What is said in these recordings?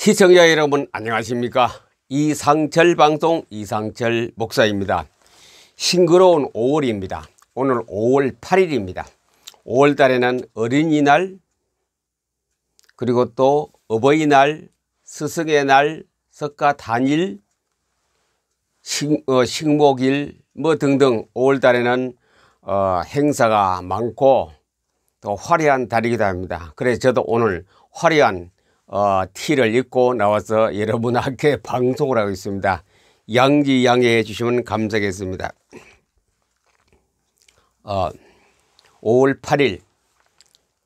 시청자 여러분 안녕하십니까. 이상철 방송 이상철 목사입니다. 싱그러운 5월입니다. 오늘 5월 8일입니다. 5월 달에는 어린이날, 그리고 또 어버이날, 스승의 날, 석가탄일, 식목일 뭐 등등 5월 달에는 행사가 많고 또 화려한 달이기도 합니다. 그래서 저도 오늘 화려한 티를 입고 나와서 여러분께 방송을 하고 있습니다. 양지양해해 주시면 감사하겠습니다. 5월 8일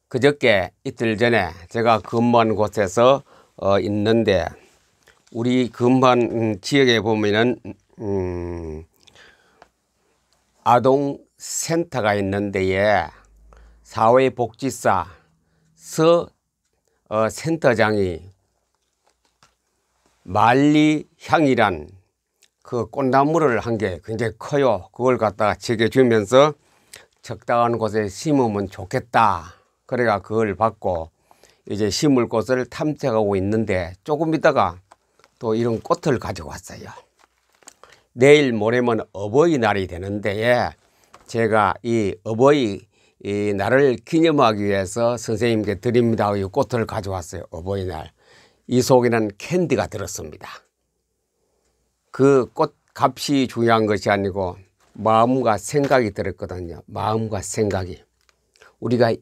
그저께 이틀 전에 제가 근무한 곳에서 있는데, 우리 근무한 지역에 보면은 아동센터가 있는데에 사회복지사 센터장이 만리향이란 그 꽃나무를 한 게 굉장히 커요. 그걸 갖다가 제게 주면서 적당한 곳에 심으면 좋겠다. 그래가 그걸 받고 이제 심을 곳을 탐색하고 있는데, 조금 있다가 또 이런 꽃을 가지고 왔어요. 내일 모레면 어버이날이 되는데 제가 이 어버이 이 날을 기념하기 위해서 선생님께 드립니다. 이 꽃을 가져왔어요. 어버이날. 이 속에는 캔디가 들었습니다. 그 꽃 값이 중요한 것이 아니고 마음과 생각이 들었거든요. 마음과 생각이. 우리가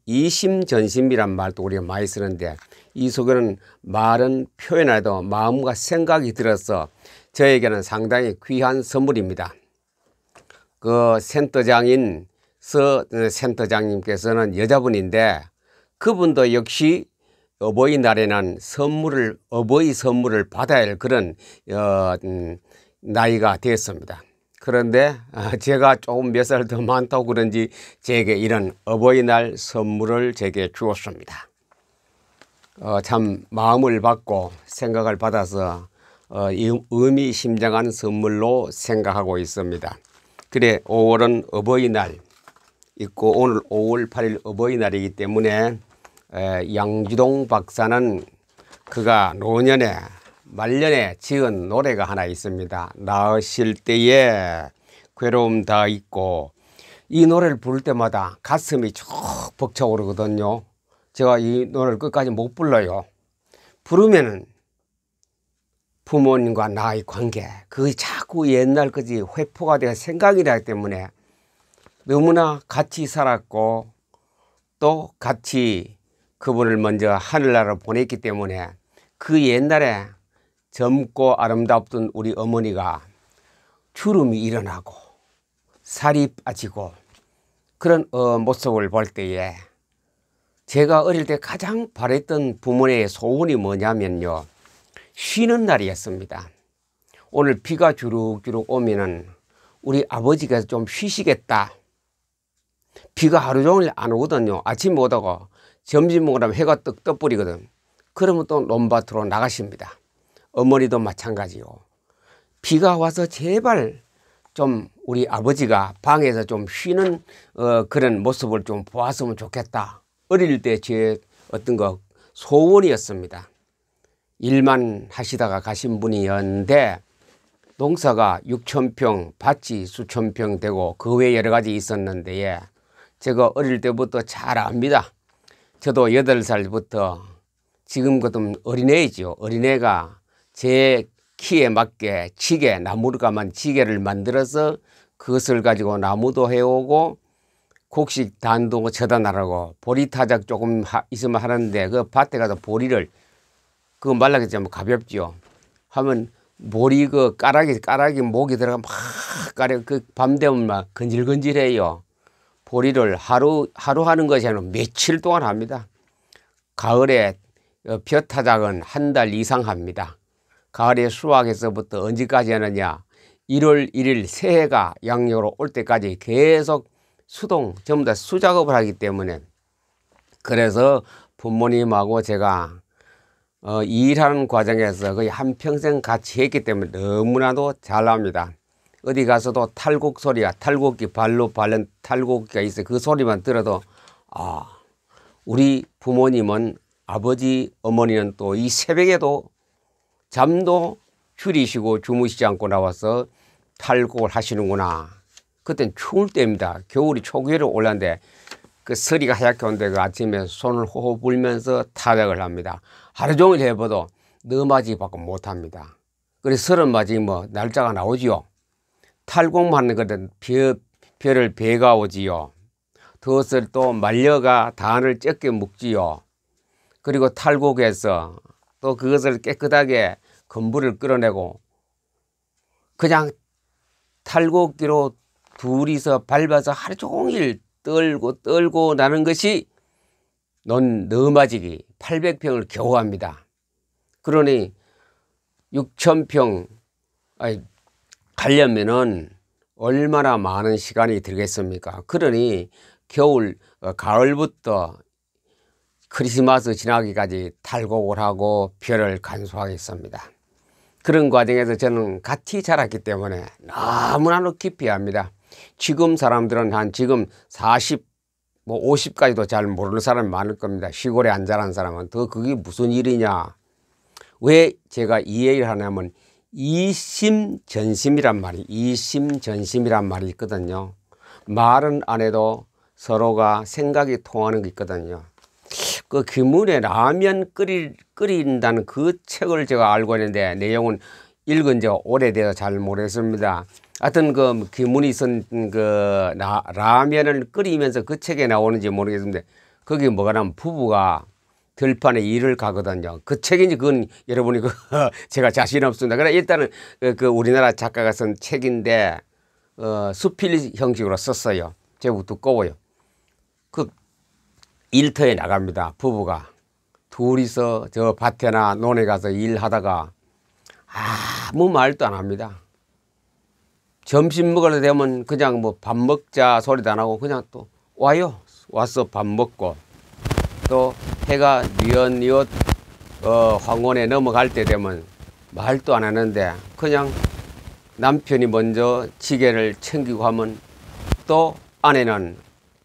이심전심이란 말도 우리가 많이 쓰는데, 이 속에는 말은 표현해도 마음과 생각이 들어서 저에게는 상당히 귀한 선물입니다. 그 센터장인 센터장님께서는 여자분인데, 그분도 역시 어버이날에는 어버이 선물을 받아야 할 그런 나이가 되었습니다. 그런데 제가 조금 몇 살 더 많다고 그런지 제게 이런 어버이날 선물을 제게 주었습니다. 참 마음을 받고 생각을 받아서 의미심장한 선물로 생각하고 있습니다. 그래, 5월은 어버이날 있고 오늘 5월 8일 어버이날이기 때문에 양주동 박사는 그가 노년에 말년에 지은 노래가 하나 있습니다. 낳으실 때에 괴로움 다 있고, 이 노래를 부를 때마다 가슴이 쭉 벅차오르거든요. 제가 이 노래를 끝까지 못 불러요. 부르면은 부모님과 나의 관계, 그게 자꾸 옛날 것이 회포가 되어 생각이 나기 때문에 너무나 같이 살았고 또 같이 그분을 먼저 하늘나라로 보냈기 때문에 그 옛날에 젊고 아름답던 우리 어머니가 주름이 일어나고 살이 빠지고 그런 모습을 볼 때에 제가 어릴 때 가장 바랬던 부모님의 소원이 뭐냐면요, 쉬는 날이었습니다. 오늘 비가 주룩주룩 오면은 우리 아버지가 좀 쉬시겠다. 비가 하루 종일 안 오거든요. 아침에 오다가 점심 먹으려면 해가 떡 떠버리거든. 그러면 또 논밭으로 나가십니다. 어머니도 마찬가지고. 비가 와서 제발 좀 우리 아버지가 방에서 좀 쉬는 그런 모습을 좀 보았으면 좋겠다. 어릴 때 제 어떤 거 소원이었습니다. 일만 하시다가 가신 분이었는데 농사가 6,000평, 밭이 수천 평 되고 그 외에 여러 가지 있었는데 제가 어릴 때부터 잘 압니다. 저도 8살부터 지금거든 어린애이죠. 어린애가 제 키에 맞게 지게, 나무가만 지게를 만들어서 그것을 가지고 나무도 해오고 곡식 단도 쳐다나라고 보리타작 조금 있으면 하는데, 그 밭에 가서 보리를 그거 말라게 좀 가볍죠. 하면 보리 그 까라기 목이 들어가 막 그 밤 되면 막 건질건질해요. 보리를 하루 하는 것이 아니라 며칠 동안 합니다. 가을에 벼타작은 한 달 이상 합니다. 가을에 수확에서부터 언제까지 하느냐, 1월 1일 새해가 양력으로 올 때까지 계속 수동 전부 다 수작업을 하기 때문에, 그래서 부모님하고 제가 일하는 과정에서 거의 한평생 같이 했기 때문에 너무나도 잘 압니다. 어디 가서도 탈곡 소리가, 탈곡기 발로 밟는 탈곡기가 있어요. 그 소리만 들어도 우리 부모님은 아버지 어머니는 또 이 새벽에도 잠도 줄이시고 주무시지 않고 나와서 탈곡을 하시는구나. 그땐 추울 때입니다. 겨울이 초기로 올랐는데 그 서리가 하얗게 온데 그 아침에 손을 호호 불면서 타작을 합니다. 하루 종일 해봐도 너맞이 밖에 못합니다. 그래서 30맞이 뭐 날짜가 나오지요. 탈곡만 하는 것은 별을 배가 오지요. 그것을 또 말려가 단을 적게 묶지요. 그리고 탈곡해서 또 그것을 깨끗하게 건부를 끌어내고 그냥 탈곡기로 둘이서 밟아서 하루 종일 떨고 나는 것이 너맞이기 800평을 겨우 합니다. 그러니 6,000평 하려면은 얼마나 많은 시간이 들겠습니까? 그러니 가을부터 크리스마스 지나기까지 탈곡을 하고 별을 간수하겠습니다. 그런 과정에서 저는 같이 자랐기 때문에 너무나도 깊이 합니다. 지금 사람들은 지금 40, 50까지도 잘 모르는 사람이 많을 겁니다. 시골에 안 자란 사람은. 그게 무슨 일이냐. 왜 제가 이 얘기를 하냐면 이심전심이란 말이 있거든요. 말은 안 해도 서로가 생각이 통하는 게 있거든요. 그 김문의 라면 끓인다는 그 책을 제가 알고 있는데 내용은 읽은 지가 오래돼서 잘 모르겠습니다. 하여튼 그 김문이 쓴 그 라면을 끓이면서 그 책에 나오는지 모르겠는데 거기 뭐가 나면 부부가 들판에 일을 가거든요. 그 책인지 그건 여러분이 제가 자신 없습니다. 그러나 일단은 그 우리나라 작가가 쓴 책인데 수필 형식으로 썼어요. 제목 두꺼워요. 그 일터에 나갑니다. 부부가 둘이서 저 밭에나 논에 가서 일하다가 아무 말도 안 합니다. 점심 먹으려 되면 그냥 뭐 밥 먹자 소리도 안 하고 그냥 또 와요. 와서 밥 먹고 또 해가 뉘엿뉘엿 황혼에 넘어갈 때 되면 말도 안 하는데 그냥 남편이 먼저 지게를 챙기고 하면 또 아내는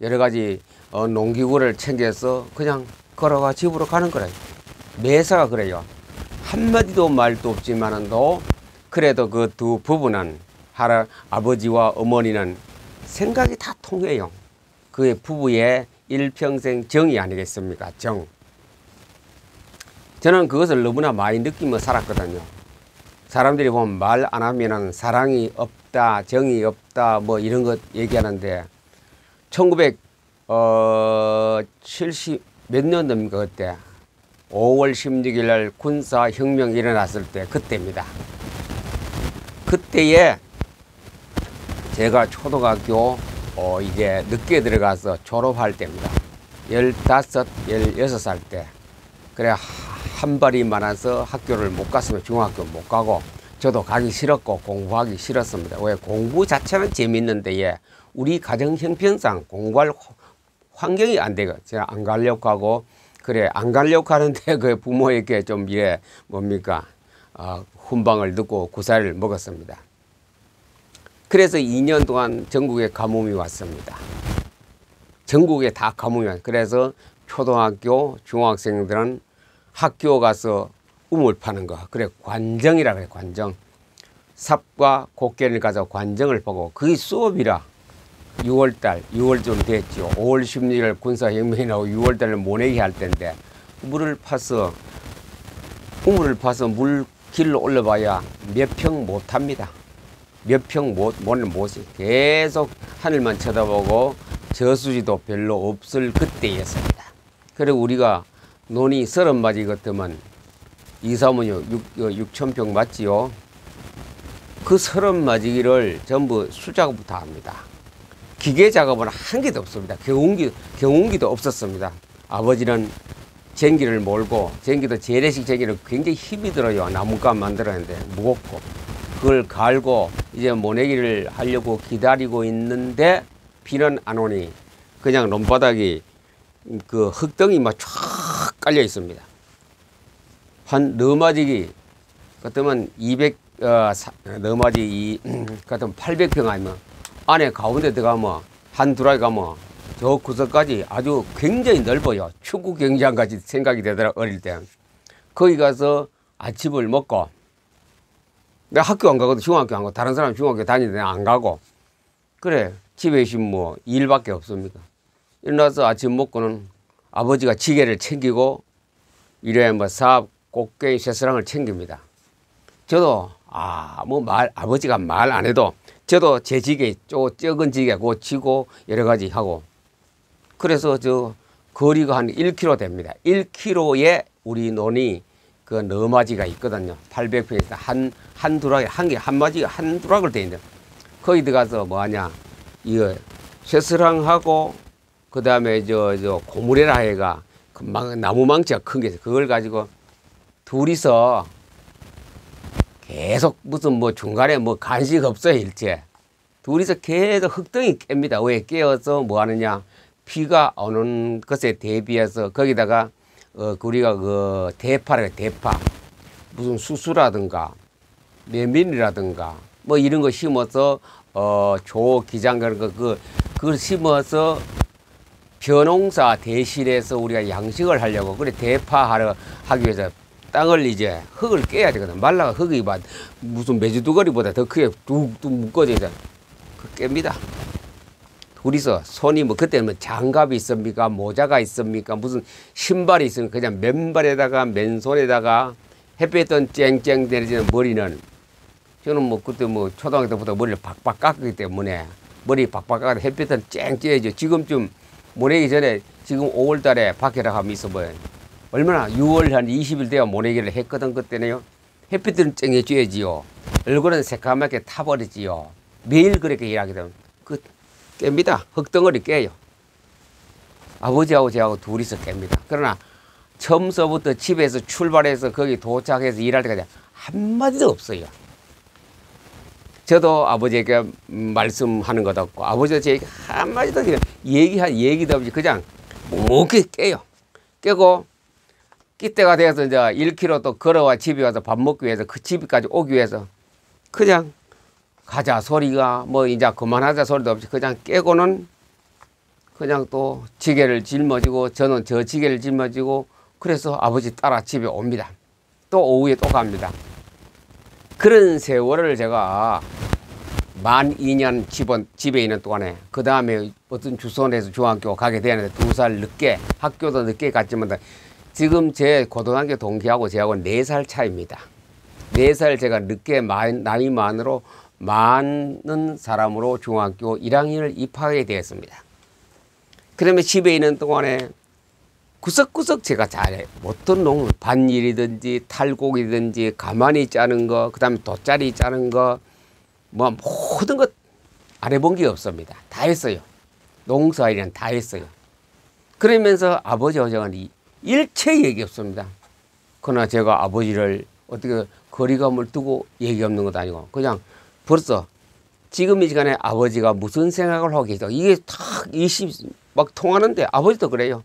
여러 가지 농기구를 챙겨서 그냥 걸어가 집으로 가는 거래요. 매사가 그래요. 한마디도 말도 없지만은 그래도 그 두 부부는 아버지와 어머니는 생각이 다 통해요. 그의 부부의 일평생 정이 아니겠습니까? 정. 저는 그것을 너무나 많이 느끼며 살았거든요. 사람들이 보면 말 안 하면은 사랑이 없다, 정이 없다, 뭐 이런 것 얘기하는데 1970 몇 년도입니까? 그때 5월 16일 날 군사혁명이 일어났을 때 그때입니다. 그때에 제가 초등학교 이제 늦게 들어가서 졸업할 때입니다. 15, 16살 때. 그래 한 발이 많아서 학교를 못 갔으면 중학교 못 가고 저도 가기 싫었고 공부하기 싫었습니다. 왜 공부 자체는 재밌는데 우리 가정 형편상 공부할 환경이 안 되고 제가 안 가려고 하고 그래 안 가려고 하는데 그 부모에게 좀 뭡니까 훈방을 듣고 구사를 먹었습니다. 그래서 2년 동안 전국에 가뭄이 왔습니다. 전국에 다 가뭄이 왔어요. 그래서 초등학교 중학생들은 학교 가서 우물 파는 거 그래 관정이라 그래. 관정 삽과 곡괭이를 가서 관정을 파고 그게 수업이라 6월쯤 됐죠. 5월 16일 군사혁명이 나오고 6월달에 모내기 할 때인데 우물을 파서 물 길로 올라봐야 몇 평 못합니다. 몇 평 못이 계속 하늘만 쳐다보고 저수지도 별로 없을 그때였습니다. 그리고 우리가 논이 30맞이 같으면 2, 3은 6,000평 맞지요. 그 30맞이기를 전부 수작업부터 합니다. 기계 작업은 한 개도 없습니다. 경운기도 없었습니다. 아버지는 쟁기를 몰고 쟁기도 재래식 쟁기는 굉장히 힘이 들어요. 나뭇가루 만들었는데 무겁고 그걸 갈고 이제 모내기를 하려고 기다리고 있는데 비는 안 오니 그냥 논바닥이 그 흙덩이 막 쫙 깔려 있습니다. 한 너마지기 같으면 800평 아니면 안에 가운데 들어가면 한 두라기 가면 저 구석까지 아주 굉장히 넓어요. 축구 경기장까지 생각이 되더라, 어릴 때. 거기 가서 아침을 먹고, 내가 학교 안 가거든, 중학교 안 가고, 다른 사람 중학교 다니는데 안 가고, 그래, 집에 있으면 뭐 일밖에 없습니까? 일어나서 아침 먹고는 아버지가 지게를 챙기고, 이래 뭐 사업 꽃게임 쇠스랑을 챙깁니다. 저도, 아버지가 말 안 해도, 저도 제 지게, 적은 지게 고치고, 여러 가지 하고, 그래서 저 거리가 한 1km 됩니다. 1km에 우리 논이 그 너마지가 있거든요. 800평에서 한 두락, 한 마지가 한 두락을 돼 있는데, 거기 들어가서 뭐 하냐, 이거 쇠스랑하고, 그 다음에 저 고무래라 해가 그 나무 망치가 큰 게 있어요. 그걸 가지고 둘이서 계속 무슨 뭐 중간에 뭐 간식 없어요, 일체. 둘이서 계속 흙덩이 깹니다. 왜 깨어서 뭐 하느냐, 비가 오는 것에 대비해서 거기다가 우리가 그 대파래, 대파 무슨 수수라든가 메밀이라든가 뭐 이런 거 심어서 조 기장 그런 거 그걸 심어서 벼농사 대신해서 우리가 양식을 하려고, 그래 대파 하기 위해서 땅을 이제 흙을 깨야 되거든. 말라가 흙이 무슨 메주두거리보다 더 크게 뚝뚝 묶어져 있어. 그 깹니다. 둘이서 손이 뭐 그때는 뭐 장갑이 있습니까, 모자가 있습니까, 무슨 신발이 있으니까 그냥 맨발에다가 맨손에다가 햇볕은 쨍쨍 내리지는 머리는, 저는 뭐 그때 뭐 초등학교 때부터 머리를 박박 깎기 때문에 머리 박박 깎아도 햇볕은 쨍 쬐야죠. 지금쯤 모내기 전에 지금 5월 달에 밖에 나가면 있어 보여요. 얼마나 6월 한 20일 돼야 모내기를 했거든. 그때는요. 햇빛은 쨍해 쬐야지요. 얼굴은 새까맣게 타버리지요. 매일 그렇게 일하게 되면 깹니다. 흙덩어리 깨요. 아버지하고 저하고 둘이서 깹니다. 그러나 처음서부터 집에서 출발해서 거기 도착해서 일할 때까지 한마디도 없어요. 저도 아버지에게 말씀하는 것도 없고, 아버지도 제게 한마디도 그냥 얘기도 없이 그냥 묵묵히 깨요. 깨고 끼때가 돼서 이제 1km 또 걸어와 집에 와서 밥 먹기 위해서, 그 집까지 오기 위해서 그냥 가자 소리가 뭐 이제 그만하자 소리도 없이 그냥 깨고는 그냥 또 지게를 짊어지고, 저는 저 지게를 짊어지고, 그래서 아버지 따라 집에 옵니다. 또 오후에 또 갑니다. 그런 세월을 제가 만 2년 집에 있는 동안에, 그 다음에 어떤 주소원에서 중학교 가게 되는데 2살 늦게, 학교도 늦게 갔지만 지금 제 고등학교 동기하고 저하고 4살 차이입니다. 4살 제가 늦게 나이 많은 사람으로 중학교 1학년을 입학하게 되었습니다. 그러면 집에 있는 동안에 구석구석 제가 잘해. 어떤 농, 밭일이든지 탈곡이든지 가마니 짜는 거, 그 다음에 돗자리 짜는 거, 뭐 모든 것 안 해본 게 없습니다. 다 했어요. 농사일은 다 했어요. 그러면서 아버지하고 저는 일체 얘기 없습니다. 그러나 제가 아버지를 어떻게 거리감을 두고 얘기 없는 것도 아니고, 그냥 벌써 지금 이 시간에 아버지가 무슨 생각을 하고 계시다. 이게 탁 막 통하는데, 아버지도 그래요.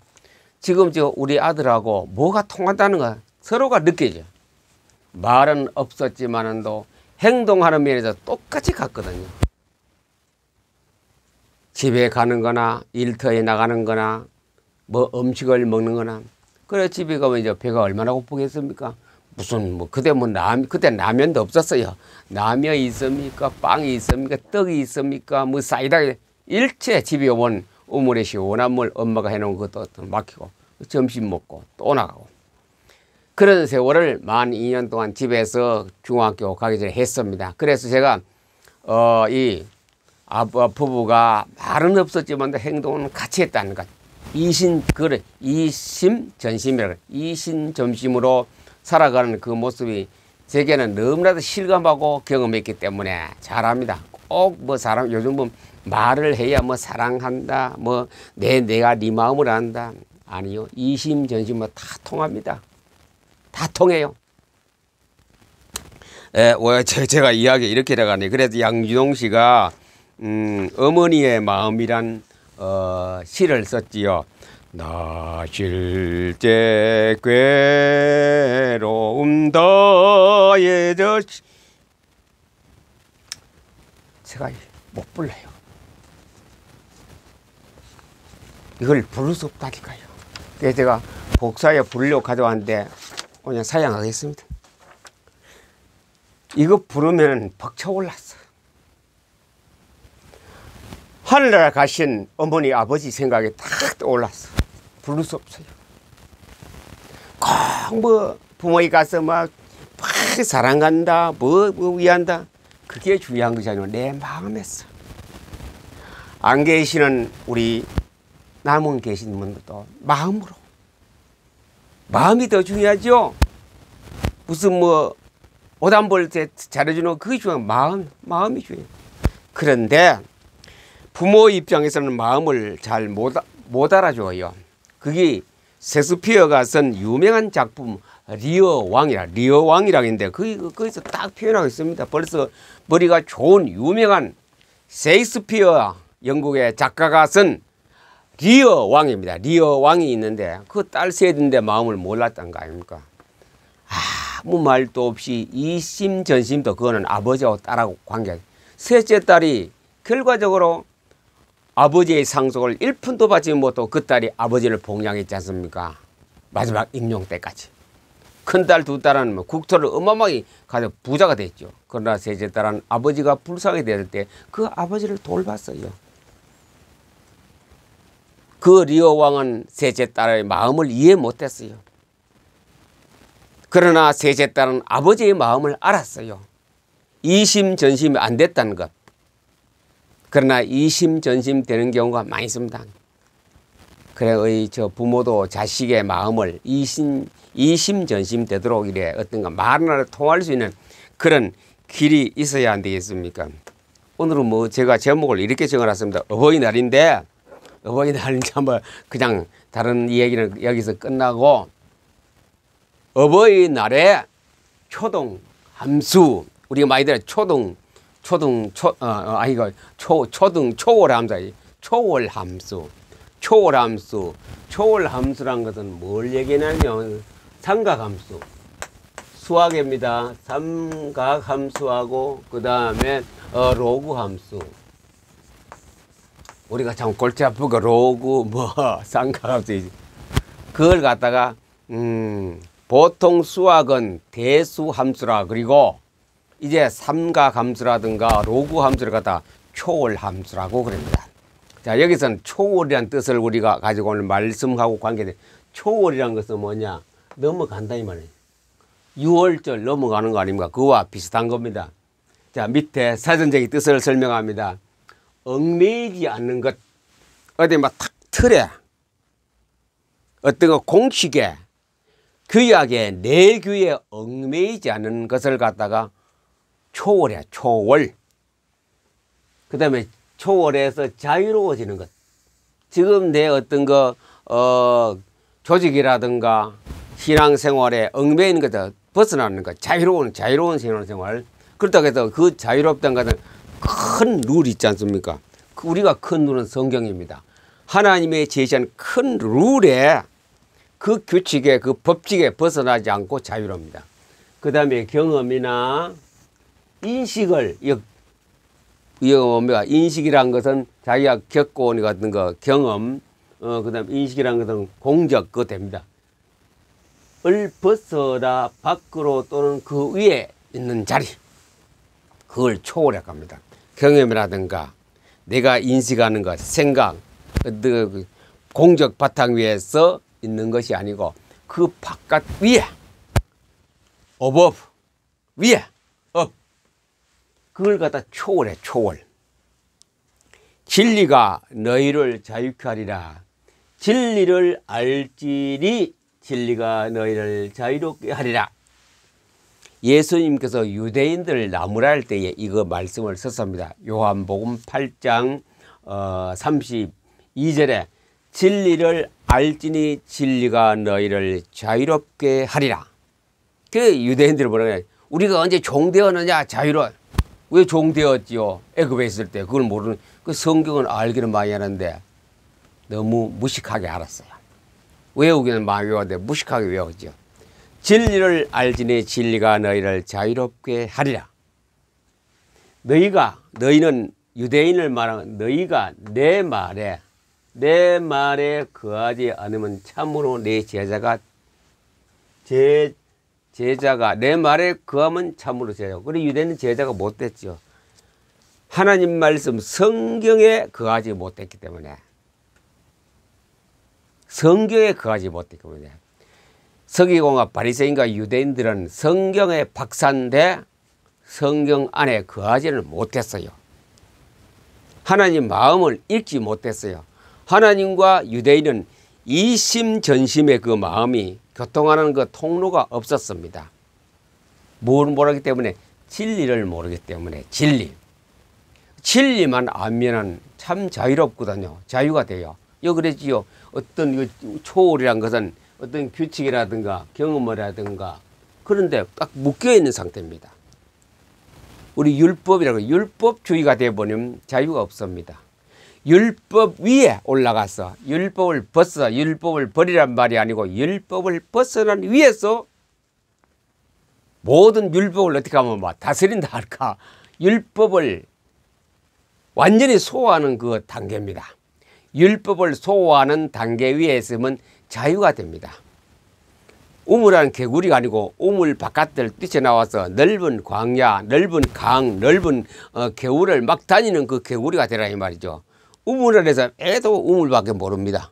지금 우리 아들하고 뭐가 통한다는 거 서로가 느껴져요. 말은 없었지만도 행동하는 면에서 똑같이 같거든요. 집에 가는 거나 일터에 나가는 거나 뭐 음식을 먹는 거나. 그래 집에 가면 이제 배가 얼마나 고프겠습니까? 무슨 뭐 그때 그때 라면도 없었어요. 라면이 있습니까? 빵이 있습니까? 떡이 있습니까? 뭐 사이다, 일체 집에 오면 우물에 시원한 물 엄마가 해놓은 것도 막히고 점심 먹고 또 나가고, 그런 세월을 만 2년 동안 집에서 중학교 가기 전에 했습니다. 그래서 제가 이 부부가 말은 없었지만 행동은 같이 했다는 것. 이심전심이라고, 이심전심으로 살아가는 그 모습이 제게는 너무나도 실감하고 경험했기 때문에 잘합니다. 꼭 뭐 사람 요즘 뭐 말을 해야 뭐 사랑한다, 뭐 내가 네 마음을 안다. 아니요. 이심전심은 다 통합니다. 다 통해요. 제가 이야기 이렇게 나가네. 그래서 양준홍 씨가 어머니의 마음이란 시를 썼지요. 나 실제 괴로움 더해 제가 못 불러요. 이걸 부를 수 없다니까요. 그래서 제가 복사에 부르려고 가져왔는데 그냥 사양하겠습니다. 이거 부르면 벅차올랐어. 하늘나라 가신 어머니 아버지 생각이 탁 떠올랐어. 부를 수 없어요. 꼭 뭐 부모에 가서 막 사랑한다 뭐 위한다 그게 중요한 것이 아니고 내 마음에서. 안 계시는 우리 남은 계신 분들도 마음으로. 마음이 더 중요하죠. 무슨 뭐 옷 한 벌 잘해주는 그게 중요한 마음이 중요해요. 그런데 부모 입장에서는 마음을 잘 못 알아줘요. 그게 셰익스피어가 쓴 유명한 작품 리어 왕이라고 있는데 거기서 딱 표현하고 있습니다. 벌써 머리가 좋은 유명한 셰익스피어 영국의 작가가 쓴 리어 왕입니다. 리어 왕이 있는데 그 딸 세인데 마음을 몰랐던 거 아닙니까? 아무 말도 없이 이심전심도 그거는 아버지하고 딸하고 관계. 셋째 딸이 결과적으로 아버지의 상속을 1푼도 받지 못하고 그 딸이 아버지를 봉양했지 않습니까? 마지막 임종 때까지. 큰딸 두 딸은 뭐 국토를 어마어마하게 가져 부자가 됐죠. 그러나 셋째 딸은 아버지가 불쌍하게 될 때 그 아버지를 돌봤어요. 그 리어 왕은 셋째 딸의 마음을 이해 못했어요. 그러나 셋째 딸은 아버지의 마음을 알았어요. 이심전심이 안 됐다는 것. 그러나 이심전심 되는 경우가 많이 있습니다. 그래 저 부모도 자식의 마음을 이심전심 되도록 이래 어떤가 말을 통할 수 있는 그런 길이 있어야 안 되겠습니까? 오늘은 뭐 제가 제목을 이렇게 적어놨습니다. 어버이날인데 어버이날인지 한번 그냥 다른 이야기는 여기서 끝나고 어버이날에 초동 함수 우리가 많이 들어요. 초월 함수. 초월 함수란 것은 뭘 얘기하냐면 삼각함수. 수학입니다. 삼각함수하고 그 다음에 로그 함수. 우리가 참 골치 아프고 로그 삼각함수 그걸 갖다가 보통 수학은 대수함수라 그리고 이제 삼각함수라든가 로그함수를 갖다 초월함수라고 그럽니다. 자, 여기서는 초월이라는 뜻을 우리가 가지고 오늘 말씀하고 관계된 초월이라는 것은 뭐냐? 넘어간다 이 말이에요. 6월절 넘어가는 거 아닙니까? 그와 비슷한 겁니다. 자, 밑에 사전적인 뜻을 설명합니다. 얽매이지 않는 것. 어디 막 탁 틀에 어떤 거 공식에 규약에 내규에 얽매이지 않는 것을 갖다가 초월이야, 초월. 그 다음에 초월에서 자유로워지는 것. 지금 내 어떤 조직이라든가 신앙생활에 얽매이는 것을 벗어나는 것. 자유로운 신앙생활. 그렇다고 해서 그 자유롭다는 것은 큰 룰이 있지 않습니까? 우리가 큰 룰은 성경입니다. 하나님의 제시한 큰 룰에 그 규칙에 그 법칙에 벗어나지 않고 자유롭니다. 그 다음에 경험이나 인식을 인식이란 것은 자기가 겪고 온 같은 거 경험 그 다음 인식이란 것은 공적 그거 됩니다. 을 벗어나 밖으로 또는 그 위에 있는 자리 그걸 초월해 갑니다. 경험이라든가 내가 인식하는 것 생각 공적 바탕 위에서 있는 것이 아니고 그 바깥 위에 above 위에 up 그걸 갖다 초월해 초월. 진리가 너희를 자유케 하리라. 진리를 알지니 진리가 너희를 자유롭게 하리라. 예수님께서 유대인들을 나무랄 때에 이거 말씀을 썼습니다. 요한복음 8장 32절에 진리를 알지니 진리가 너희를 자유롭게 하리라. 그 유대인들이 뭐라 우리가 언제 종되었느냐 자유로워. 왜 종되었지요? 애굽에 있을 때 그걸 모르는 그 성경은 알기는 많이 하는데 너무 무식하게 알았어요. 외우기는 많이 외웠는데 무식하게 외웠죠. 진리를 알지니 진리가 너희를 자유롭게 하리라. 너희는 유대인을 말하는 너희가 내 말에 내 말에 거하지 않으면 참으로 내 제자가 제자가 내 말에 거하면 참으로 제자고. 그래 유대는 제자가 못 됐죠. 하나님 말씀 성경에 거하지 못했기 때문에 성경에 거하지 못했기 때문에 서기관과 바리새인과 유대인들은 성경에 박사인데 성경 안에 거하지는 못했어요. 하나님 마음을 읽지 못했어요. 하나님과 유대인은 이심전심의 그 마음이 교통하는 그 통로가 없었습니다. 뭘 모르기 때문에 진리를 모르기 때문에 진리만 알면은 참 자유롭거든요. 자유가 돼요. 요 그랬지요. 어떤 초월이란 것은 어떤 규칙이라든가 경험이라든가 그런데 딱 묶여 있는 상태입니다. 우리 율법이라고 율법주의가 되어버리면 자유가 없습니다. 율법 위에 올라가서 율법을 벗어 율법을 버리란 말이 아니고 율법을 벗어난 위에서 모든 율법을 어떻게 하면 막 다스린다 할까 율법을 완전히 소화하는 그 단계입니다. 율법을 소화하는 단계 위에 있으면 자유가 됩니다. 우물한 개구리가 아니고 우물 바깥을 뛰쳐나와서 넓은 광야, 넓은 강, 넓은 개울을 막 다니는 그 개구리가 되라 이 말이죠. 우물 안에서 애도 우물밖에 모릅니다.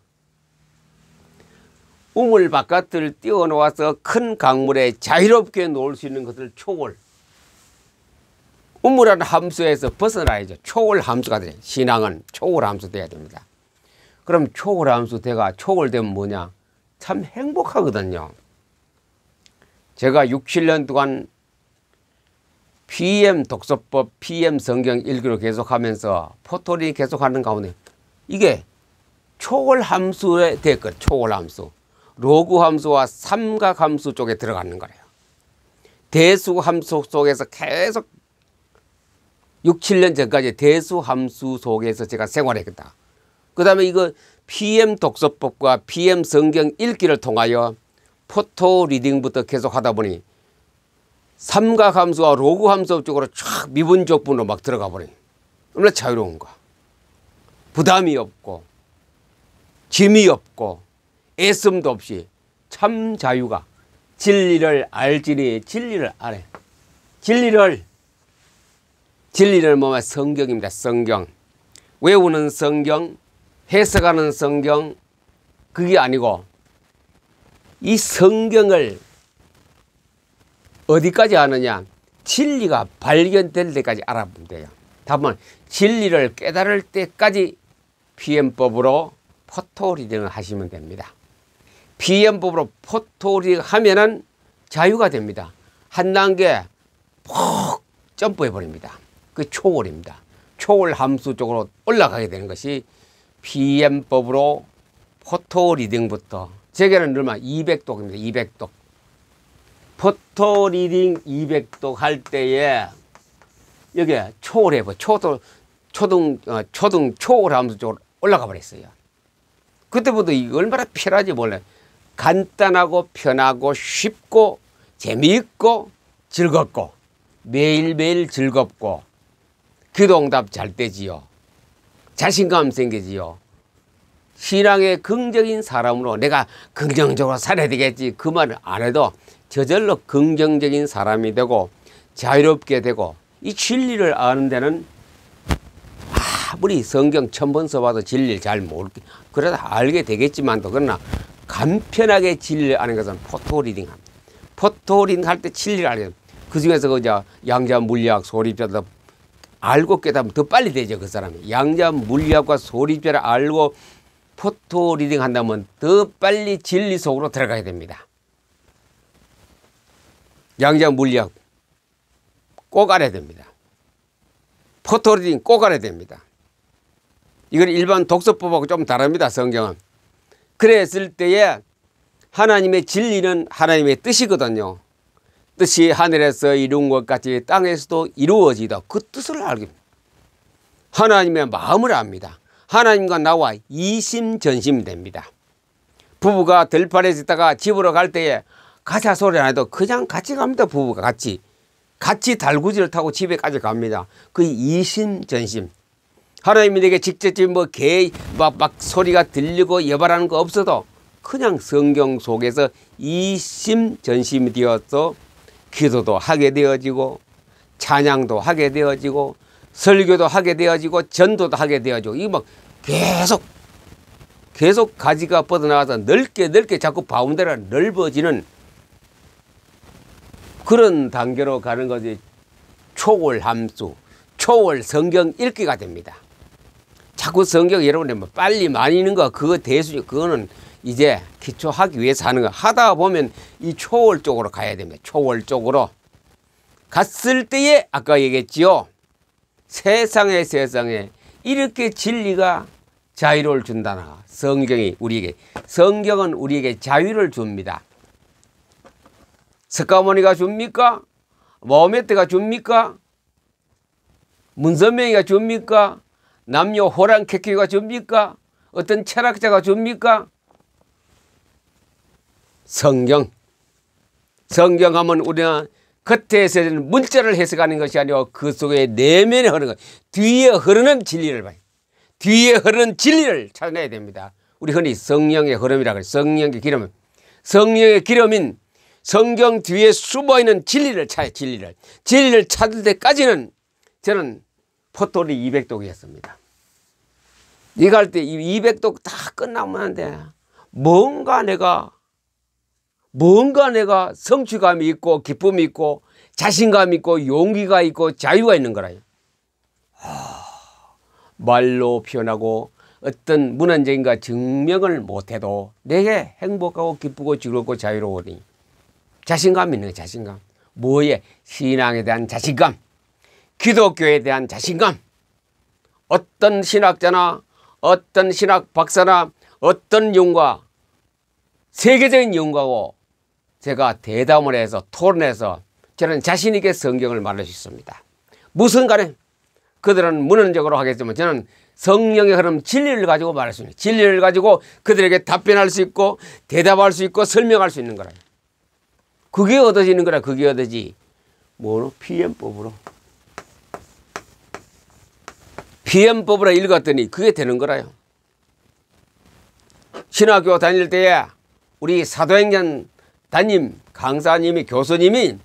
우물 바깥을 뛰어나와서 큰 강물에 자유롭게 놀 수 있는 것을 초월. 우물한 함수에서 벗어나야죠. 초월 함수가 돼요. 신앙은 초월 함수 돼야 됩니다. 그럼 초월 함수 돼가 초월되면 뭐냐? 참 행복하거든요. 제가 6, 7년 동안 PM 독서법, PM 성경 읽기로 계속하면서 포토리 계속하는 가운데 이게 초월 함수에 됐거든요. 초월 함수. 로그 함수와 삼각 함수 쪽에 들어가는 거예요. 대수 함수 속에서 계속 6, 7년 전까지 대수 함수 속에서 제가 생활했다. 그 다음에 이거 PM 독서법과 PM 성경 읽기를 통하여 포토 리딩부터 계속 하다 보니 삼각 함수와 로그 함수 쪽으로 쫙 미분적분으로 막 들어가 버려요. 얼마나 자유로운 거. 부담이 없고 짐이 없고 애씀도 없이 참 자유가 진리를 알지니 진리를 아래. 진리를 뭐냐 성경입니다. 성경. 외우는 성경, 해석하는 성경 그게 아니고 이 성경을 어디까지 아느냐? 진리가 발견될 때까지 알아보면 돼요. 다만 진리를 깨달을 때까지 PM법으로 포토리딩을 하시면 됩니다. PM법으로 포토리딩 하면은 자유가 됩니다. 한 단계 푹 점프해 버립니다. 그 초월입니다. 초월 함수 쪽으로 올라가게 되는 것이 PM법으로 포토리딩부터 제게는 얼마 200독입니다. 200독. 포토리딩 200독 할 때에 여기에 초월해 버 초등 초월 함수 쪽으로 올라가 버렸어요. 그때부터 이거 얼마나 편하지 몰라요. 간단하고 편하고 쉽고 재미있고 즐겁고 매일매일 즐겁고 기도응답 잘 되지요. 자신감 생기지요. 신앙의 긍정적인 사람으로 내가 긍정적으로 살아야 되겠지 그 말을 안 해도 저절로 긍정적인 사람이 되고 자유롭게 되고 이 진리를 아는 데는 아무리 성경 1000번 써봐도 진리를 잘 모르게 그래도 알게 되겠지만도 그러나 간편하게 진리를 아는 것은 포토리딩 합니다. 포토리딩 할 때 진리를 알게 됩니다. 그 중에서 그저 양자 물리학 소립자도 알고 깨닫으면 더 빨리 되죠. 그 사람이 양자 물리학과 소립자를 알고 포토리딩 한다면 더 빨리 진리 속으로 들어가야 됩니다. 양자 물리학 꼭 알아야 됩니다. 포토리딩 꼭 알아야 됩니다. 이건 일반 독서법하고 좀 다릅니다. 성경은. 그랬을 때에 하나님의 진리는 하나님의 뜻이거든요. 뜻이 하늘에서 이룬 것 같이 땅에서도 이루어지다. 그 뜻을 알게 됩니다. 하나님의 마음을 압니다. 하나님과 나와 이심전심이 됩니다. 부부가 들판에 있다가 집으로 갈 때에 가자 소리 안 해도 그냥 같이 갑니다. 부부가 같이 달구지를 타고 집에까지 갑니다. 그 이심전심. 하나님이 내게 직접 막 소리가 들리고 여발하는 거 없어도 그냥 성경 속에서 이심전심이 되어서 기도도 하게 되어지고 찬양도 하게 되어지고 설교도 하게 되어지고 전도도 하게 되어지고 이거 막 계속 가지가 뻗어나가서 넓게 자꾸 바운더리가 넓어지는 그런 단계로 가는 것이 초월 함수, 초월 성경 읽기가 됩니다. 자꾸 성경 여러분들 뭐 빨리 많이 읽는 거 그거 대수 그거는 이제 기초하기 위해서 하는 거 하다 보면 이 초월 쪽으로 가야 됩니다. 초월 쪽으로 갔을 때에 아까 얘기했지요. 세상에 이렇게 진리가 자유를 준다나 성경은 우리에게 자유를 줍니다. 석가모니가 줍니까? 마호메트가 줍니까? 문선명이가 줍니까? 남녀 호랑캐키가 줍니까? 어떤 철학자가 줍니까? 성경하면 우리는 겉에서는 문자를 해석하는 것이 아니고 그 속에 내면에 흐르는 것, 뒤에 흐르는 진리를 봐요. 뒤에 흐르는 진리를 찾아내야 됩니다. 우리 흔히 성령의 흐름이라고 해요. 성령의 기름. 성령의 기름인 성경 뒤에 숨어있는 진리를 찾아요. 진리를 찾을 때까지는 저는 포토리 200독이었습니다. 이거 할 때 200독 다 끝나면 하는데 뭔가 내가 성취감이 있고 기쁨이 있고 자신감이 있고 용기가 있고 자유가 있는 거라요. 말로 표현하고 어떤 문헌적인가 증명을 못해도 내게 행복하고 기쁘고 즐겁고 자유로우니 자신감 있는 거예요. 자신감. 뭐에? 신앙에 대한 자신감, 기독교에 대한 자신감. 어떤 신학자나 어떤 신학 박사나 어떤 연구가 세계적인 연구하고 제가 대담을 해서 토론해서 저는 자신 있게 성경을 말할 수 있습니다. 무슨 간에 그들은 문헌적으로 하겠지만 저는 성령의 흐름 진리를 가지고 말할 수 있는, 진리를 가지고 그들에게 답변할 수 있고 대답할 수 있고 설명할 수 있는 거라. 그게 얻어지는 거라. 그게 얻어지. 뭐로? PM법으로 읽었더니 그게 되는 거라요. 신학교 다닐 때에 우리 사도행전 담임 강사님이 교수님이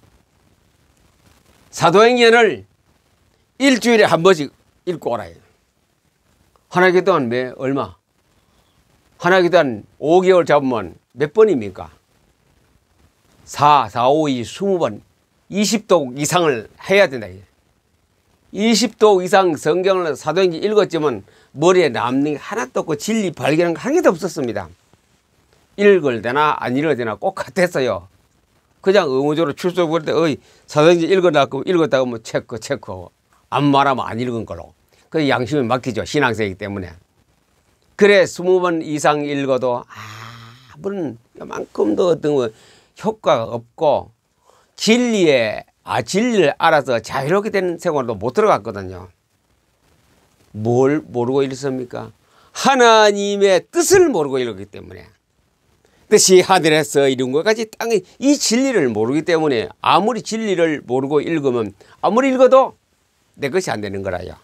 사도행전을 일주일에 한 번씩 읽고 오라 해요. 하나 기도한 얼마? 하나 기도한 5개월 잡으면 몇 번입니까? 4, 5, 2, 20번 20독 이상을 해야 된다. 20독 이상 성경을 사도행전 읽었지만 머리에 남는 게 하나도 없고 진리 발견한 게 한 개도 없었습니다. 읽을 때나 안 읽을 때나 꼭 같았어요. 그냥 의무적으로 출석 볼 때 사도행전 읽었다고 뭐 체크 안 말하면 안 읽은 걸로. 그 양심이 막히죠. 신앙생이기 때문에. 그래 20번 이상 읽어도 아무런 요만큼도 어떤 거 효과가 없고 진리를 알아서 자유롭게 되는 생활도 못 들어갔거든요. 뭘 모르고 읽습니까? 하나님의 뜻을 모르고 읽었기 때문에. 뜻이 하늘에서 이룬 것까지 땅에 이 진리를 모르기 때문에 아무리 진리를 모르고 읽으면 아무리 읽어도 내 것이 안 되는 거라요.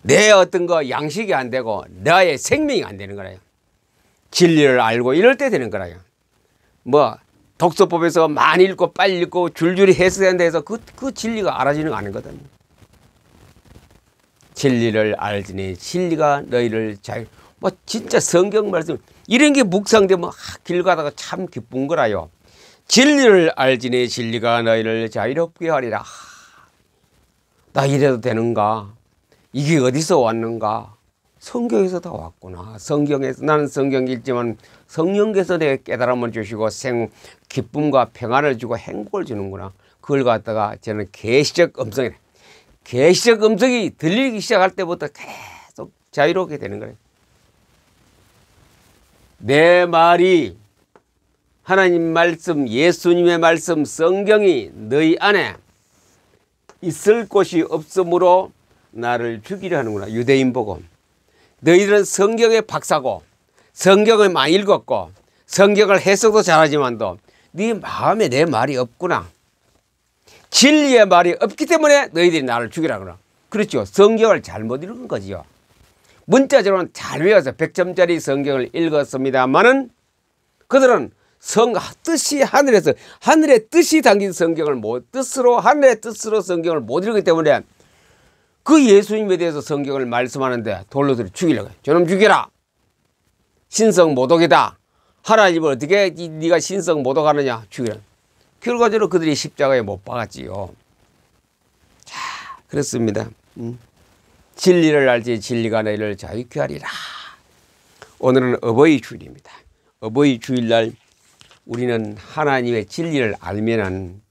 내 어떤 거 양식이 안 되고 나의 생명이 안 되는 거라요. 진리를 알고 이럴 때 되는 거라요. 뭐 독서법에서 많이 읽고 빨리 읽고 줄줄이 해석한다 해서 그 진리가 알아지는 거 아니거든요. 진리를 알지니 진리가 너희를 뭐 진짜 성경 말씀 이런 게 묵상되면 길 가다가 참 기쁜 거라요. 진리를 알지니 진리가 너희를 자유롭게 하리라. 나 이래도 되는가? 이게 어디서 왔는가? 성경에서 다 왔구나. 성경에서 나는 성경 읽지만 성령께서 내게 깨달음을 주시고 기쁨과 평안을 주고 행복을 주는구나. 그걸 갖다가 저는 계시적 음성이 들리기 시작할 때부터 계속 자유롭게 되는 거예요. 내 말이 하나님 말씀, 예수님의 말씀, 성경이 너희 안에 있을 곳이 없으므로 나를 죽이려 하는구나. 유대인 복음. 너희들은 성경의 박사고 성경을 많이 읽었고 성경을 해석도 잘하지만도 네 마음에 내 말이 없구나. 진리의 말이 없기 때문에 너희들이 나를 죽이라 그러. 그렇죠. 성경을 잘못 읽은 거지요. 문자적으로는 잘 외워서 100점짜리 성경을 읽었습니다만은 그들은 뜻이 하늘에서 하늘의 뜻이 담긴 성경을 하늘의 뜻으로 성경을 못 읽기 때문에 그 예수님에 대해서 성경을 말씀하는데 돌로들이 죽이려고 해요. 저놈 죽여라. 신성 모독이다. 하나님을 어떻게 네가 신성 모독하느냐. 죽이라. 결과적으로 그들이 십자가에 못 박았지요. 자, 그렇습니다. 진리를 알지 진리가 너희를 자유케 하리라. 오늘은 어버이 주일입니다. 어버이 주일날 우리는 하나님의 진리를 알면은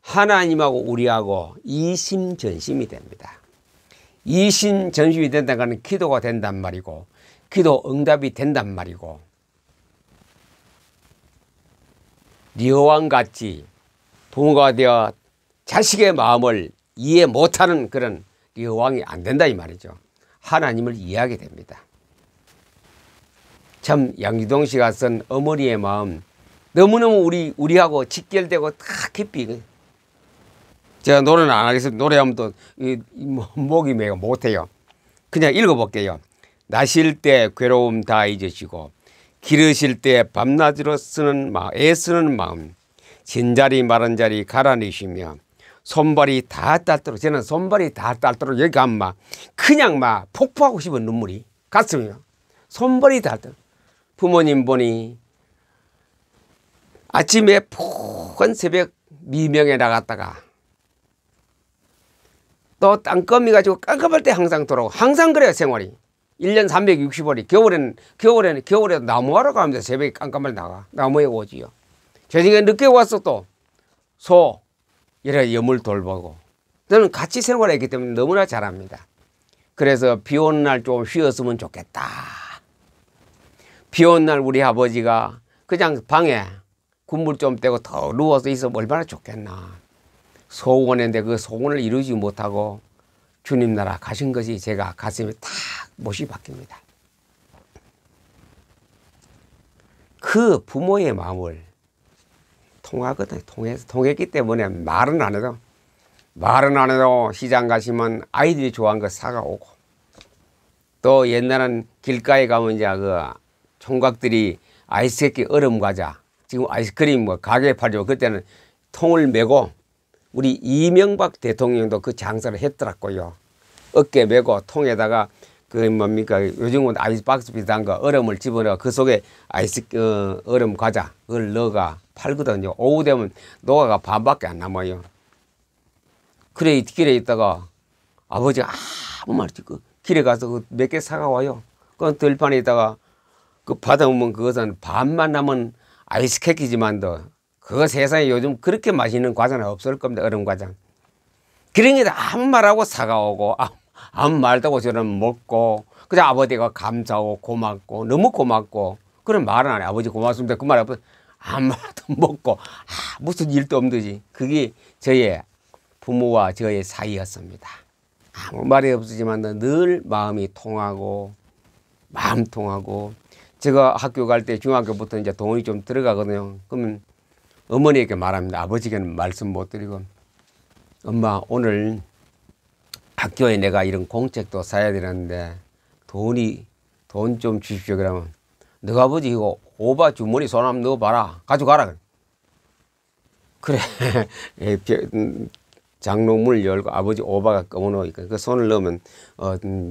하나님하고 우리하고 이심전심이 됩니다. 이심전심이 된다는 것은 기도가 된단 말이고 기도 응답이 된단 말이고 여왕같이 부모가 되어 자식의 마음을 이해 못하는 그런 여왕이 안 된다 이 말이죠. 하나님을 이해하게 됩니다. 참 양주동 씨가 쓴 어머니의 마음 너무너무 우리하고 직결되고 다 깊이 제가 노래는 안 하겠습니다. 노래하면 또 목이 매우 못해요. 그냥 읽어볼게요. 나실 때 괴로움 다 잊으시고 기르실 때 밤낮으로 애쓰는 마음 진자리 마른 자리 갈아내시며 손발이 다 닳도록 저는 손발이 다 닳도록 여기 가면 막 그냥 막 폭포하고 싶은 눈물이 가슴이요. 손발이 닳도록 부모님 보니 아침에 푹한 새벽 미명에 나갔다가 또 땅거미 가지고 깜깜할 때 항상 돌아오고 항상 그래요 생활이. 1년 360월이 겨울에도 나무하러 가면서 새벽에 깜깜할 나가 나무에 오지요. 저녁에 늦게 와서 또 소 이래 염을 돌보고 저는 같이 생활했기 때문에 너무나 잘합니다. 그래서 비 오는 날 좀 쉬었으면 좋겠다. 비 오는 날 우리 아버지가 그냥 방에 군물 좀 떼고 더 누워서 있으면 얼마나 좋겠나. 소원했는데 그 소원을 이루지 못하고 주님 나라 가신 것이 제가 가슴에 탁 못이 박힙니다. 그 부모의 마음을 통하거든요. 통했기 때문에 말은 안 해도 시장 가시면 아이들이 좋아하는 거 사가오고 또 옛날엔 길가에 가면 이제 그 총각들이 아이스케이크 얼음 과자 지금 아이스크림 뭐 가게에 팔죠. 그때는 통을 메고 우리 이명박 대통령도 그 장사를 했더라고요. 어깨 메고 통에다가 그 뭡니까 요즘은 아이스박스 비슷한 거 얼음을 집어넣어 그 속에 얼음 과자 그걸 넣어가 팔거든요. 오후 되면 녹아가 반밖에 안 남아요. 그래 길에 있다가 아버지가 아무 말 없이 그 길에 가서 몇 개 사가 와요. 그 들판에 있다가 그 받아오면 그것은 반만 남은 아이스케이크지만도 그거 세상에 요즘 그렇게 맛있는 과자는 없을 겁니다. 얼음 과자. 그러니까 아무 말하고 사가오고 아무 말도 하고 저는 먹고 그냥 아버지가 감사하고 고맙고 너무 고맙고 그런 말은 안 해. 아버지 고맙습니다. 그 말 없어. 아무 말도 먹고 무슨 일도 없듯이 그게 저의 부모와 저의 사이였습니다. 아무 말이 없으지만 늘 마음이 통하고 마음 통하고 제가 학교 갈 때 중학교부터 이제 돈이 좀 들어가거든요. 그러면 어머니에게 말합니다. 아버지에게는 말씀 못 드리고 엄마 오늘 학교에 내가 이런 공책도 사야 되는데 돈 좀 주십시오. 그러면 너가 아버지 이거 오바 주머니 손 한번 넣어봐라. 가져가라. 그래. 장롱문을 열고 아버지 오바가 검어놓으니까 그 손을 넣으면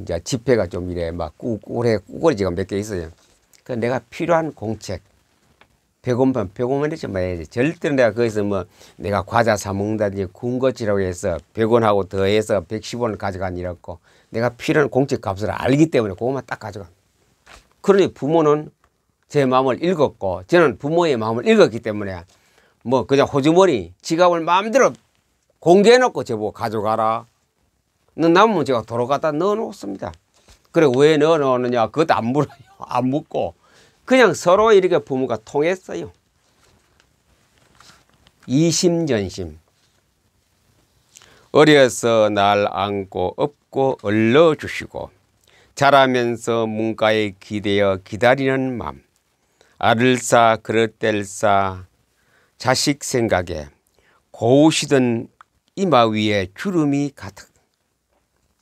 이제 지폐가 좀 이래 막 꾸꾸리지가 몇 개 있어요. 그 내가 필요한 공책 100원이지 말이지. 절대로 내가 거기서 뭐 내가 과자 사 먹는다든지 군것질이라고 해서 100원하고 더해서 110원을 가져간 일 없고 내가 필요한 공책 값을 알기 때문에 그것만 딱 가져가. 그러니 부모는 제 마음을 읽었고 저는 부모의 마음을 읽었기 때문에 뭐 그냥 호주머니 지갑을 마음대로 공개해놓고 저보고 가져가라. 너 남으면 제가 도로 갖다 넣어놓습니다. 그래 왜 넣어놓느냐 그것도 안 물어요. 안 묻고 그냥 서로 이렇게 부모가 통했어요. 이심전심. 어려서 날 안고 업고 얼러주시고 자라면서 문가에 기대어 기다리는 마음. 알을 싸 그릇 뗄 싸 자식 생각에 고우시던 이마 위에 주름이 가득.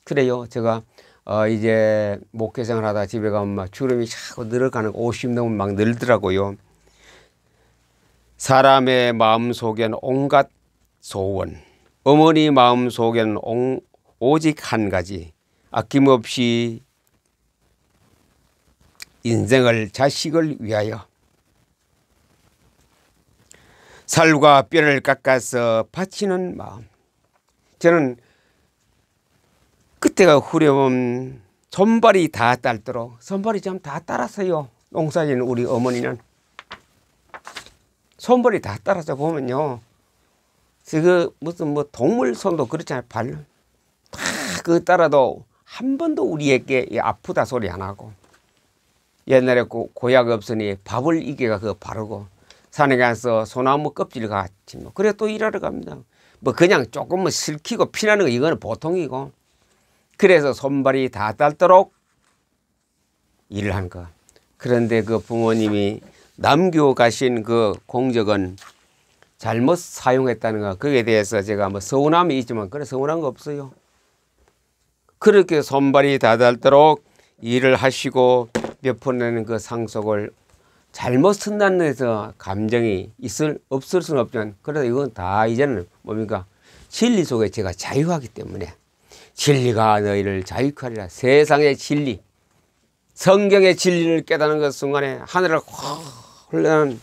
그래요. 제가 이제 목회생을 하다 집에 가면 막 주름이 자꾸 늘어가는 50 넘으면 막 늘더라고요. 사람의 마음 속엔 온갖 소원, 어머니 마음 속엔 오직 한 가지, 아낌없이 인생을 자식을 위하여 살과 뼈를 깎아서 바치는 마음. 저는 그때가 후렴 손발이 다 딸도록, 손발이 좀 다 따랐어요. 농사지는 우리 어머니는 손발이 다 따라서 보면요, 그 무슨 뭐 동물 손도 그렇잖아요. 발 다 그 따라도 한 번도 우리에게 아프다 소리 안 하고, 옛날에 고약 없으니 밥을 이게가 그 바르고, 산에 가서 소나무 껍질 같이 뭐 그래 또 일하러 갑니다. 뭐 그냥 조금 뭐 슬키고 피나는 거 이거는 보통이고, 그래서 손발이 다 닳도록 일을 한 거. 그런데 그 부모님이 남겨가신 그 공적은 잘못 사용했다는 거, 거기에 대해서 제가 뭐 서운함이 있지만 그래 서운한 거 없어요. 그렇게 손발이 다 닳도록 일을 하시고 몇 푼내는 그 상속을 잘못 쓴다는 데서 감정이 없을 수는 없지만, 그래도 이건 다 이제는 뭡니까? 진리 속에 제가 자유하기 때문에, 진리가 너희를 자유하리라. 세상의 진리, 성경의 진리를 깨닫는 그 순간에 하늘을 확 흘러가는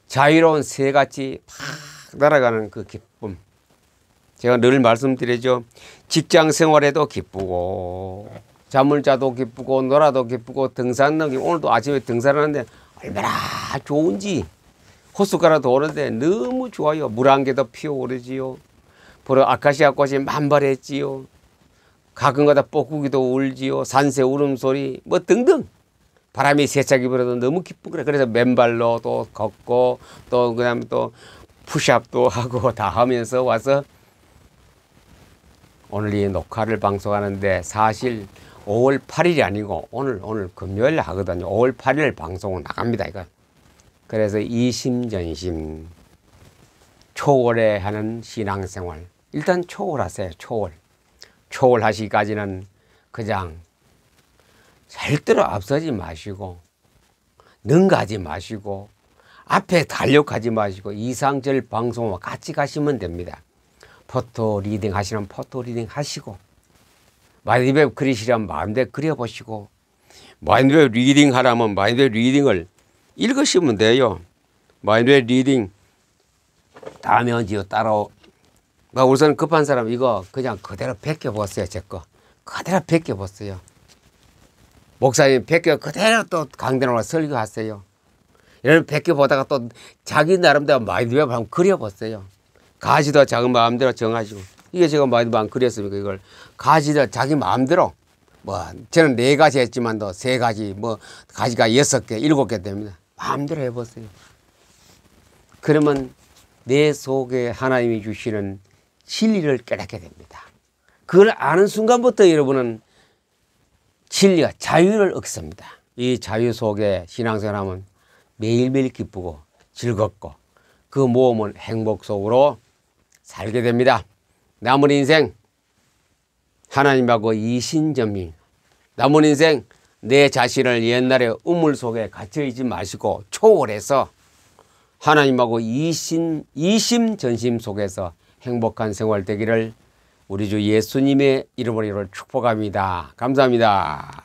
자유로운 새같이 팍 날아가는 그 기쁨. 제가 늘 말씀드리죠. 직장 생활에도 기쁘고, 잠을 자도 기쁘고, 놀아도 기쁘고, 등산하기, 오늘도 아침에 등산하는데 얼마나 좋은지, 호숫가라도 오는데 너무 좋아요. 물 한 개도 피어오르지요. 보러 아카시아 꽃이 만발했지요. 가끔가다 뻐꾸기도 울지요. 산새 울음소리 뭐 등등. 바람이 세차게 불어도 너무 기쁘고 그래. 그래서 맨발로 또 걷고, 또 그다음에 또 푸시업도 하고 다 하면서 와서 오늘 이 녹화를 방송하는데, 사실 5월 8일이 아니고 오늘 금요일 하거든요. 5월 8일 방송은 나갑니다, 이거. 그래서 이심전심 초월해 하는 신앙생활. 일단 초월하세요. 초월하시기까지는 그냥 절대로 앞서지 마시고, 능가하지 마시고, 앞에 달력하지 마시고, 이상절 방송과 같이 가시면 됩니다. 포토 리딩 하시면 포토 리딩 하시고, 마인드맵 그리시려면 마인드맵 그려보시고, 마인드맵 리딩 하라면 마인드맵 리딩을 읽으시면 돼요. 마인드맵 리딩 다음에 언제요 따로. 우선 급한 사람 이거 그냥 그대로 베껴보세요. 제 거 그대로 베껴보세요. 목사님 베껴 그대로 또 강단으로 설교하세요. 이런 베껴보다가 또 자기 나름대로 마인드맵 한번 그려보세요. 가지도 자기 마음대로 정하시고. 이게 제가 마인드맵 안 그렸습니까? 이걸 가지도 자기 마음대로, 뭐 저는 4가지 했지만도 3가지, 뭐 가지가 6개 7개 됩니다. 마음대로 해보세요. 그러면 내 속에 하나님이 주시는 진리를 깨닫게 됩니다. 그걸 아는 순간부터 여러분은 진리가 자유를 얻습니다. 이 자유 속에 신앙생활하면 매일매일 기쁘고 즐겁고, 그 모험은 행복 속으로 살게 됩니다. 남은 인생 하나님하고 이신전민, 남은 인생 내 자신을 옛날에 우물 속에 갇혀있지 마시고 초월해서 하나님하고 이심전심 속에서 행복한 생활 되기를 우리 주 예수님의 이름으로 축복합니다. 감사합니다.